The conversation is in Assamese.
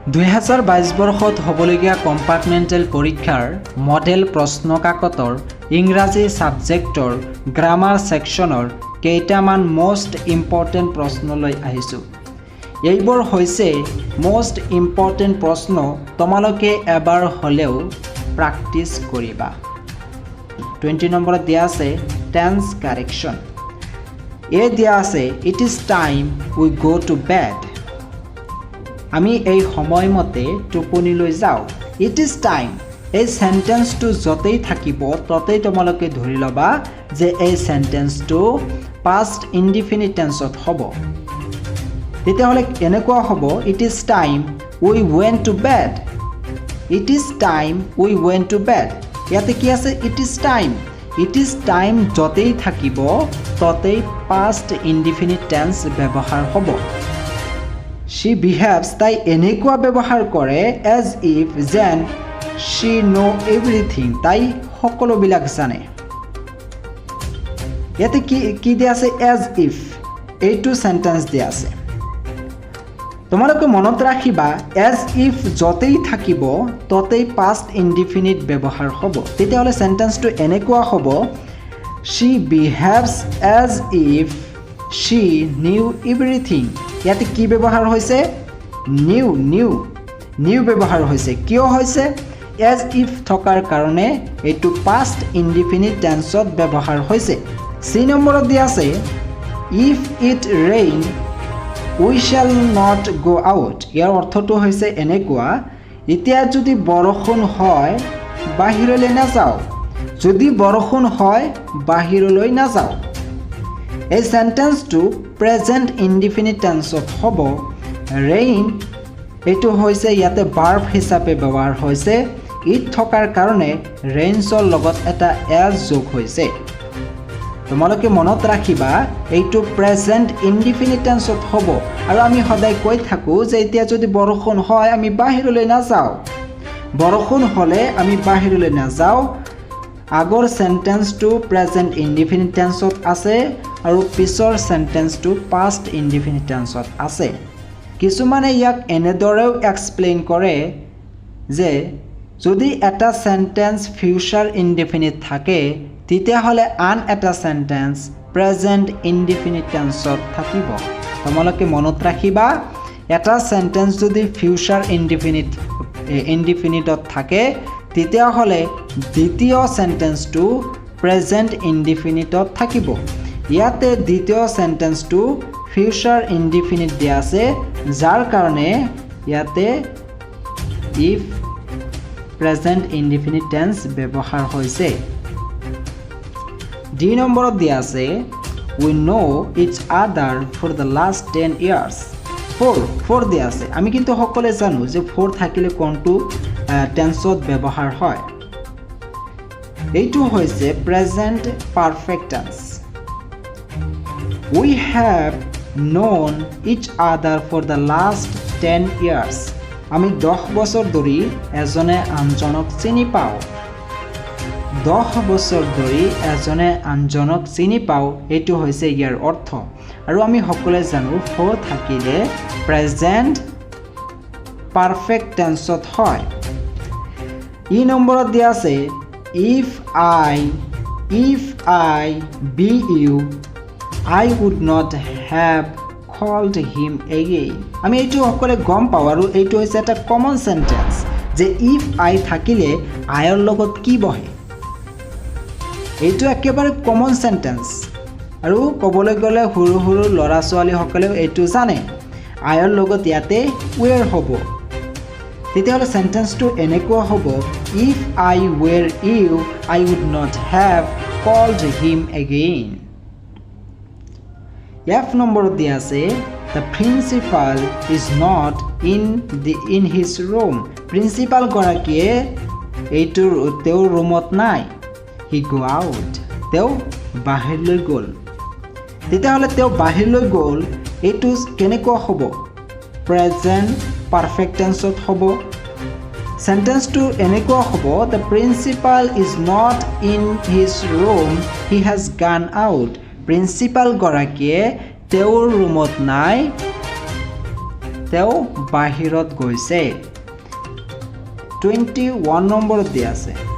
2022 বৰ্ষত হ'বলগীয়া কম্পাৰ্টমেণ্টেল পৰীক্ষাৰ মডেল প্ৰশ্নকাকতৰ ইংৰাজী সাবজেক্টৰ গ্ৰামাৰ সেকশনৰ কেইটামান মোস্ট ইম্পৰ্টেন্ট প্ৰশ্ন লৈ আহিছো। এইবোৰ হৈছে মোস্ট ইম্পৰ্টেন্ট প্ৰশ্ন, তোমালোকে এবাৰ হলেও প্ৰ্যাকটিস কৰিবা। 20 নম্বৰত দিয়া আছে টেন্স কাৰেকশ্যন। এ দিয়া আছে it is time we go to bed. আমি এই সময়মতে টোপনিলৈ যাও। ইট ইজ টাইম, এই সেন্টেন্সটো যতেই থাকিব ততেই তোমালোকে ধৰি লবা যে এই সেন্টেন্সটো পাস্ট ইনডিফিনিট টেন্সত হ'ব। তেতিয়াহ'লে এনেকুৱা হ'ব it is time we went to bed. It is time we went to bed. ইয়াতে কি আছে it is time. It is time যতেই থাকিব ততেই পাস্ট ইনডিফিনিট টেন্স ব্যৱহাৰ হ'ব। She behaves, তাই এনেকুৱা ব্যৱহাৰ কৰে as if যেন she know everything, তাই সকলোবিলাক জানে। ইয়াতে কি দিয়া আছে as if, এইটো সেন্টেন্স দিয়া আছে। তোমালোকে মনত ৰাখিবা as if যতেই থাকিব ততেই পাস্ট ইনডিফিনিট ব্যৱহাৰ হ'ব। তেতিয়াহ'লে সেন্টেন্সটো এনেকুৱা হ'ব she behaves as if she knew everything। ইয়াতে কি ব্যৱহাৰ হৈছে নিউ ব্যৱহাৰ হৈছে। কিয় হৈছে as if থকাৰ কাৰণে এইটো পাস্ট ইনডিফিনিট টেন্সত ব্যৱহাৰ হৈছে। সি নম্বৰত দিয়া আছে if it rain we shall not go out। ইয়াৰ অৰ্থটো হৈছে এনেকুৱা এতিয়া যদি বৰষুণ হয় বাহিৰলৈ নাযাও। যদি বৰষুণ হয় বাহিৰলৈ নাযাও। এই সেন্টেন্সটো প্ৰেজেন্ট ইনডিফিনিট টেন্সত হ'ব। ৰেইন এইটো হৈছে ইয়াতে ভাৰ্ব হিচাপে ব্যৱহাৰ হৈছে। ইট থকাৰ কাৰণে ৰেইনছৰ লগত এটা এজ যোগ হৈছে। তোমালোকে মনত ৰাখিবা এইটো প্ৰেজেন্ট ইনডিফিনিট টেন্সত হ'ব। আৰু আমি সদায় কৈ থাকো যে এতিয়া যদি বৰষুণ হয় আমি বাহিৰলৈ নাযাও। বৰষুণ হ'লে আমি বাহিৰলৈ নাযাও। আগৰ সেন্টেন্সটো প্ৰেজেন্ট ইনডিফিনিট টেন্সত আছে আৰু পিছৰ সেন্টেন্সটো পাস্ট ইনডিফিনিট টেন্সত আছে। কিছুমানে ইয়াক এনেদৰেও এক্সপ্লেইন কৰে যে যদি এটা সেন্টেন্স ফিউচাৰ ইনডিফিনিট থাকে তেতিয়াহ'লে আন এটা সেন্টেন্স প্ৰেজেন্ট ইনডিফিনিট টেন্সত থাকিব। তোমালোকে মনত ৰাখিবা এটা সেন্টেন্স যদি ফিউচাৰ ইনডিফিনিটত থাকে তেতিয়াহ'লে দ্বিতীয় সেন্টেন্সটো প্ৰেজেন্ট ইনডিফিনিটত থাকিব। ইয়াতে দ্বিতীয় সেন্টেন্সটো ফিউচাৰ ইনডিফিনিট দিয়া আছে, যাৰ কাৰণে ইয়াতে ইফ প্ৰেজেন্ট ইনডিফিনিট টেন্স ব্যৱহাৰ হৈছে। ডি নম্বৰত দিয়া আছে we know each other for the last 10 years। 4 দিয়া আছে। আমি কিন্তু সকলোৱে জানো যে 4 থাকিলে কোনটো টেন্সত ব্যৱহাৰ হয়। এইটো হৈছে present perfect tense. We have known each other for the last 10 years। আমি 10 বছৰ ধৰি এজনে আনজনক চিনি পাওঁ। 10 বছৰ ধৰি এজনে আনজনক চিনি পাওঁ, এইটো হৈছে ইয়াৰ অৰ্থ। আৰু আমি সকলোৱে জানো 4 থাকিলে প্ৰেজেন্ট পাৰফেক্ট টেন্সত হয়। ই নম্বৰত দিয়া আছে if I be you I would not have called him again। আমি এইটো সকলোৱে গম পাওঁ আৰু এইটো হৈছে এটা কমন সেন্টেন্স যে if I থাকিলে আইৰ লগত কি বহে। এইটো একেবাৰে কমন সেন্টেন্স আৰু ক'বলৈ গ'লে সৰু সৰু ল'ৰা ছোৱালীসকলেও এইটো জানে আইৰ লগত ইয়াতে were হ'ব। তেতিয়াহ'লে সেন্টেন্সটো এনেকুৱা হ'ব if I were you I would not have called him again। F নম্বৰত দিয়া আছে the principal is not in his room। Principal গৰাকীয়ে তেওঁৰ ৰুমত নাই। he go out, তেওঁ বাহিৰলৈ গ'ল। তেতিয়াহ'লে তেওঁ বাহিৰলৈ গ'ল এইটো কেনেকুৱা হ'ব প্ৰেজেন্ট পাৰফেক্ট টেন্সত হ'ব। সেন্টেন্সটো এনেকুৱা হ'ব the principal is not in his room he has gone out। Principal গৰাকীয়ে তেওঁৰ ৰুমত নাই, বাহিৰত গৈছে 21 নম্বৰত দিয়া আছে